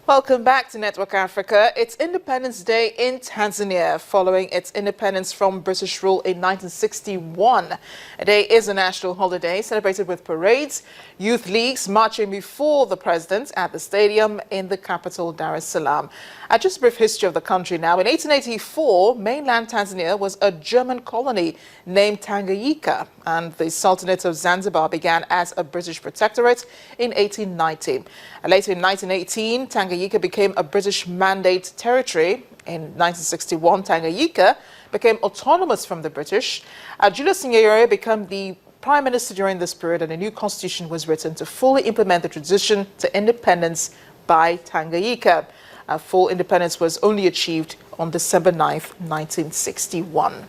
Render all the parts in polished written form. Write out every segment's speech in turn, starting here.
Welcome back to Network Africa. It's Independence Day in Tanzania, following its independence from British rule in 1961. A day is a national holiday celebrated with parades, youth leagues marching before the president at the stadium in the capital, Dar es Salaam. Just a brief history of the country now. In 1884, mainland Tanzania was a German colony named Tanganyika, and the Sultanate of Zanzibar began as a British protectorate in 1890. Later in 1918, Tanganyika became a British Mandate territory. In 1961, Tanganyika became autonomous from the British. Julius Nyerere became the Prime Minister during this period, and a new constitution was written to fully implement the transition to independence by Tanganyika. Full independence was only achieved on December 9th, 1961.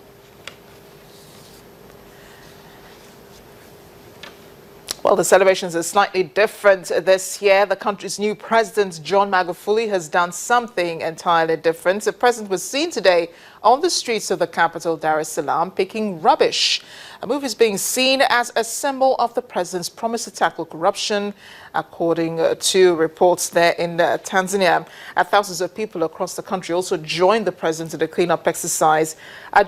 Well, the celebrations are slightly different this year. The country's new president, John Magufuli, has done something entirely different. The president was seen today on the streets of the capital, Dar es Salaam, picking rubbish. A move is being seen as a symbol of the president's promise to tackle corruption, according to reports there in Tanzania. Thousands of people across the country also joined the president in the cleanup exercise.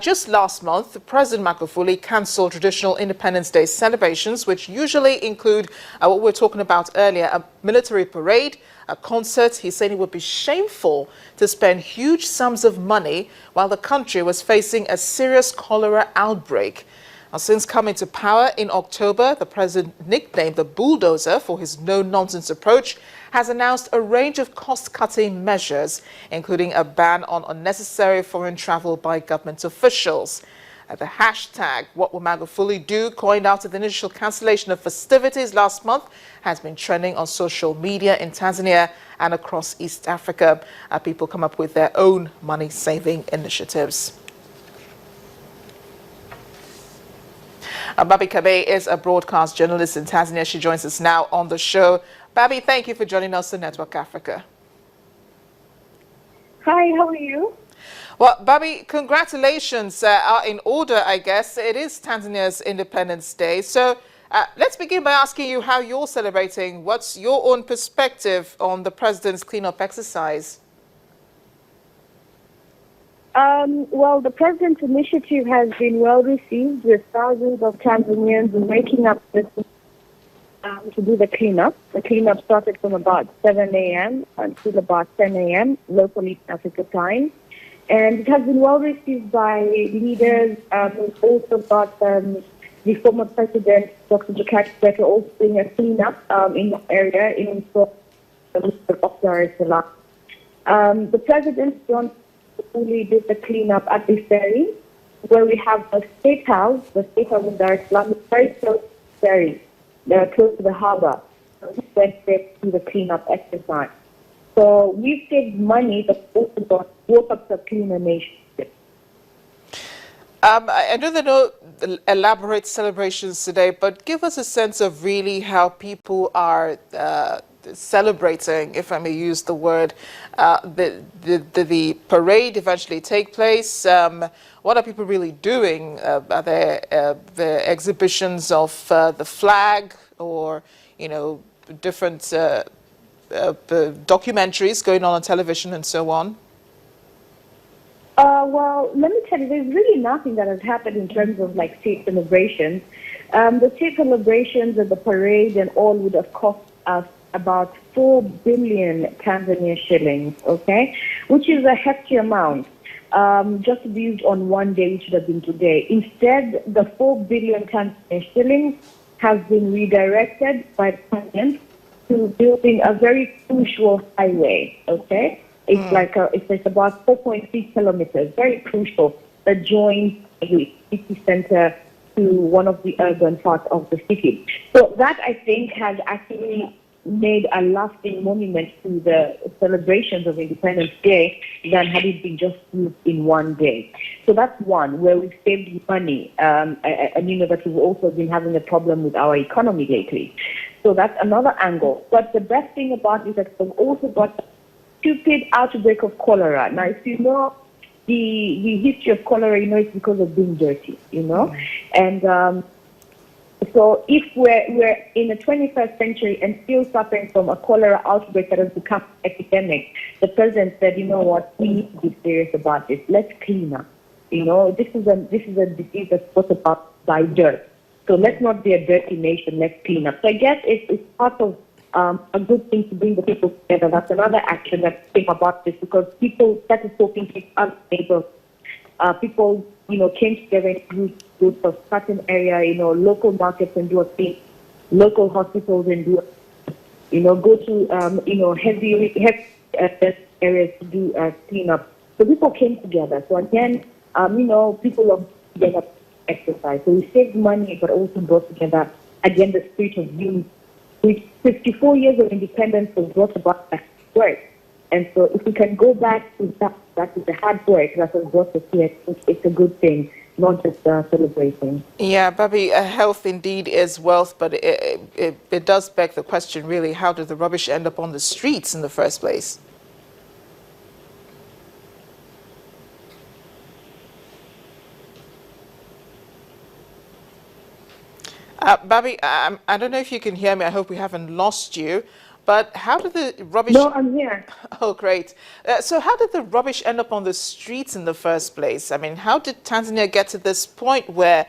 Just last month, President Magufuli cancelled traditional Independence Day celebrations, which usually include what we were talking about earlier, a military parade, a concert. He said it would be shameful to spend huge sums of money while the country was facing a serious cholera outbreak. Now, since coming to power in October, the president, nicknamed the bulldozer for his no-nonsense approach, has announced a range of cost-cutting measures, including a ban on unnecessary foreign travel by government officials. The hashtag "What Will Magufuli Do?" coined after the initial cancellation of festivities last month has been trending on social media in Tanzania and across East Africa. People come up with their own money-saving initiatives. Babi Kabe is a broadcast journalist in Tanzania. She joins us now on the show. Babi, thank you for joining us on Network Africa. Hi, how are you? Well, Babi, congratulations are in order, I guess. It is Tanzania's Independence Day. So let's begin by asking you how you're celebrating. What's your own perspective on the president's cleanup exercise? Well, the president's initiative has been well received, with thousands of Tanzanians waking up this to do the cleanup. The cleanup started from about 7 a.m. until about 10 a.m. local East Africa time. And it has been well received by leaders. We've also got the former president, Dr. Jakati, also doing a cleanup in the area in Dar es Salaam. The president, John Magufuli, did the cleanup at the ferry, where we have the State House in Dar es Salaam, very close to the ferry, close to the harbor. We went there to do the cleanup exercise. So we've saved money, but also got both of the cleaner nation. I know there are no elaborate celebrations today, but give us a sense of really how people are celebrating, if I may use the word. The parade eventually take place. What are people really doing? Are there exhibitions of the flag, or different documentaries going on television and so on? Well, let me tell you, there's really nothing that has happened in terms of like state celebrations. The state celebrations and the parade and all would have cost us about 4 billion Tanzania shillings, okay, which is a hefty amount, just to be used on one day, which should have been today. Instead, the 4 billion Tanzania shillings has been redirected by the president to building a very crucial highway, okay? It's it's about 4.3 kilometers, very crucial, that joins the city center to one of the urban parts of the city. So that, I think, has actually made a lasting monument to the celebrations of Independence Day than had it been just used in one day. So that's one, where we've saved money. And that we've also been having a problem with our economy lately. So that's another angle. But the best thing about it is that we've also got stupid outbreak of cholera. Now, if you know the history of cholera, it's because of being dirty, And So if we're in the 21st century and still suffering from a cholera outbreak that has become epidemic, the president said, you know what, we need to be serious about this. Let's clean up. You know, this is a disease that's brought about by dirt. So let's not be a dirty nation. Let's clean up. So I guess it's part of a good thing to bring the people together. That's another action that came about this, because people started talking to other neighbors. People, you know, came together in groups of certain area, you know, local markets and do a thing, local hospitals and do, you know, go to, you know, heavy areas to do cleanup. So people came together. So again, you know, people are together exercise. So we saved money, but also brought together, again, the spirit of unity. 54 years of independence was brought about by work. And so if we can go back to that is the hard work that has brought us here, it's a good thing, not just celebrating. Yeah, Babi, health indeed is wealth, but it does beg the question, really, how did the rubbish end up on the streets in the first place? Babi, I don't know if you can hear me. I hope we haven't lost you. But how did the rubbish... No, I'm here. Oh, great. So how did the rubbish end up on the streets in the first place? I mean, how did Tanzania get to this point where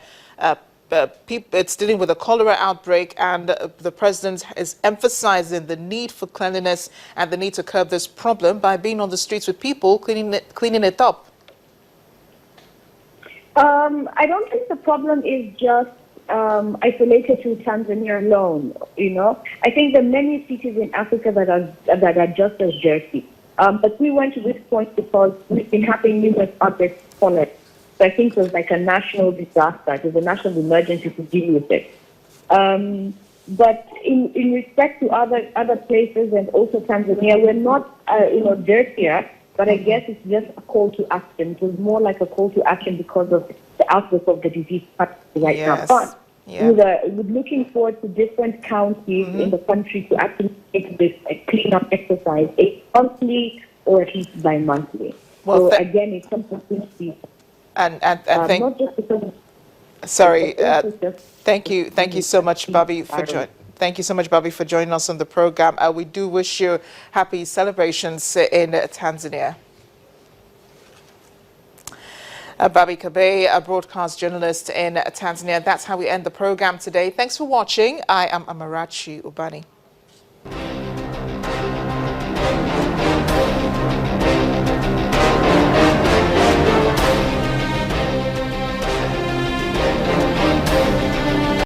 it's dealing with a cholera outbreak and the president is emphasizing the need for cleanliness and the need to curb this problem by being on the streets with people, cleaning it up? I don't think the problem is just isolated to Tanzania alone. You know, I think there are many cities in Africa that are just as dirty. But we went to this point because we've been having numerous outbreaks on it. So I think it was like a national disaster. It was a national emergency to deal with it. But in respect to other places and also Tanzania, we're not you know, dirtier. But I guess it's just a call to action. It was more like a call to action because of the outbreak of the disease right now. But we're looking forward to different counties in the country to actually take this cleanup exercise, monthly or at least bi-monthly. Well, so again, it's something to see. And thank, not just because sorry, thank you so much, Bobby, for joining. Thank you so much, Bobby, for joining us on the program. We do wish you happy celebrations in Tanzania. Bobby Kabe, a broadcast journalist in Tanzania. That's how we end the program today. Thanks for watching. I am Amarachi Ubani.